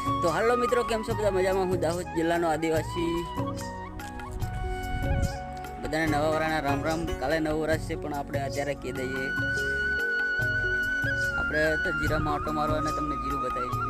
તો હાલો મિત્રો, કેમ છો બધા? મજામાં? હું દાહોદ જિલ્લાનો આદિવાસી. બધાને નવા વરાના રામ રામ. કાલે નવું વર્ષ છે, પણ આપણે અત્યારે કહી દઈએ આપણે તો જીરામાં આટો મારવા અને તમને જીરું બતાવીએ.